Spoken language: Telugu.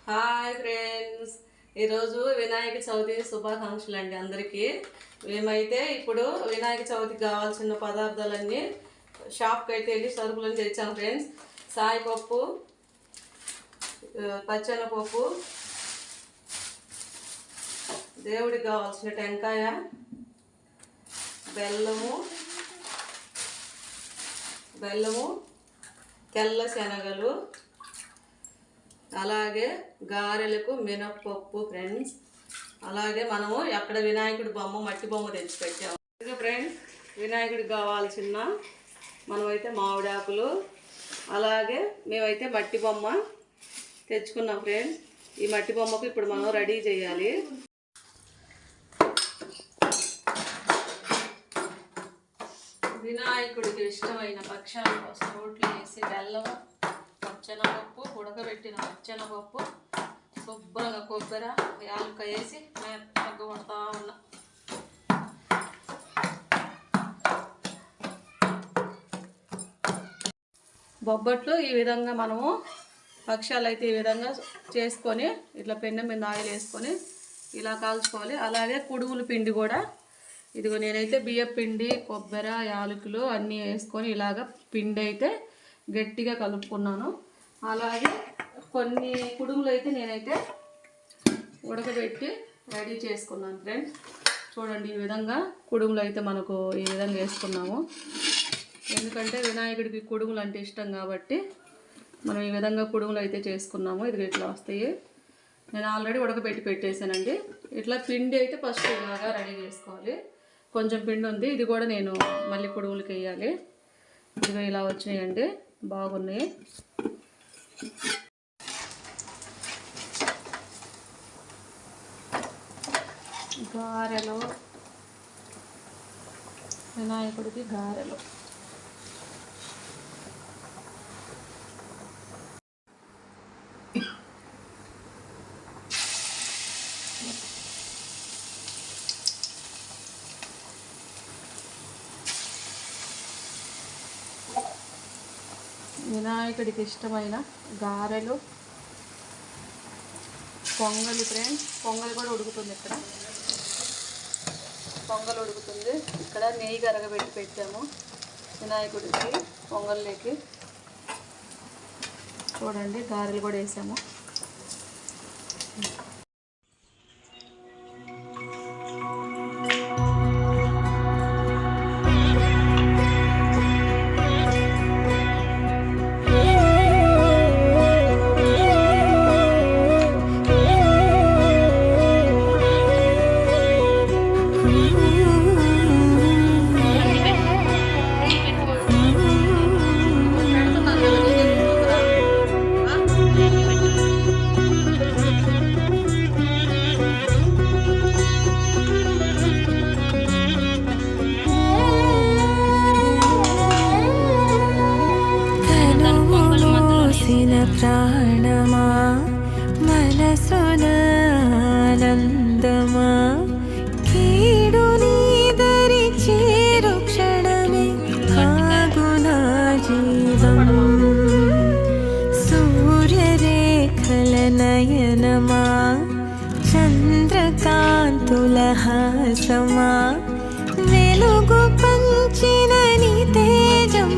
హాయ్ ఫ్రెండ్స్, ఈరోజు వినాయక చవితి శుభాకాంక్షలు అండి అందరికీ. మేమైతే ఇప్పుడు వినాయక చవితికి కావాల్సిన పదార్థాలన్నీ షాప్కి అయితే వెళ్ళి సరుకులను తెచ్చాం ఫ్రెండ్స్. సాయిపప్పు, పచ్చెనపప్పు, దేవుడికి కావాల్సిన టెంకాయ, బెల్లము, తెల్ల శనగలు, అలాగే గారెలకు మినప్పప్పు ఫ్రెండ్స్. అలాగే మనము అక్కడ వినాయకుడి బొమ్మ, మట్టి బొమ్మ తెచ్చి పెట్టాము. ఇక ఫ్రెండ్స్, వినాయకుడికి కావాల్సిన మనమైతే మామిడాకులు, అలాగే మేమైతే మట్టి బొమ్మ తెచ్చుకున్నాం ఫ్రెండ్స్. ఈ మట్టి బొమ్మకు ఇప్పుడు మనం రెడీ చేయాలి. వినాయకుడికి ఇష్టమైన భక్ష్యాల కోసం రోట్లు వేసి బెల్లం, పచ్చెనపప్పు, ఉడకబెట్టిన పచ్చెనపప్పు, శుభ్రంగా కొబ్బరి, యాలక్కాయ వేసి మెత్తగా కొడతా ఉన్నా. బొబ్బట్లు ఈ విధంగా మనము భక్ష్యాలు అయితే ఈ విధంగా చేసుకొని ఇట్లా పెన్నె మీద ఆయిల్ వేసుకొని ఇలా కాల్చుకోవాలి. అలాగే కుడుముల పిండి కూడా ఇదిగో నేనైతే బియ్యం పిండి, కొబ్బరి, యాలకులు అన్నీ వేసుకొని ఇలాగ పిండి అయితే గట్టిగా కలుపుకున్నాను. అలాగే కొన్ని కుడుములు అయితే నేనైతే ఉడకబెట్టి రెడీ చేసుకున్నాను ఫ్రెండ్స్. చూడండి, ఈ విధంగా కుడుములు అయితే మనకు ఈ విధంగా వేసుకున్నాము. ఎందుకంటే వినాయకుడికి కుడుములు అంటే ఇష్టం కాబట్టి మనం ఈ విధంగా కుడుములు అయితే చేసుకున్నాము. ఇది ఇట్లా వస్తాయి. నేను ఆల్రెడీ ఉడకబెట్టి పెట్టేశానండి. ఇట్లా పిండి అయితే ఫస్ట్ ఇలాగా రెడీ చేసుకోవాలి. కొంచెం పిండి ఉంది, ఇది కూడా నేను మళ్ళీ కుడుములకి వేయాలి. ఇదిగో ఇలా వచ్చినాయండి, బాగున్నాయి. గారెలు, వినాయకుడికి గారెలు. వినాయకుడికి ఇష్టమైన గారెలు, పొంగలి ఫ్రెండ్స్. పొంగలి కూడా ఉడుకుతుంది. ఇక్కడ పొంగల్ ఉడుకుతుంది. ఇక్కడ నెయ్యి కరగబెట్టి పెట్టాము వినాయకుడికి పొంగల్లోకి. చూడండి, గారెలు కూడా వేసాము. ప్రాణమా మనసునందమా కీడు నీదరి చేరు క్షణమే ఆగునా జీవం సూర్యరేఖల నయనమా చంద్రకాంతుల హాసమా వెలుగు పంచిన నీ తేజం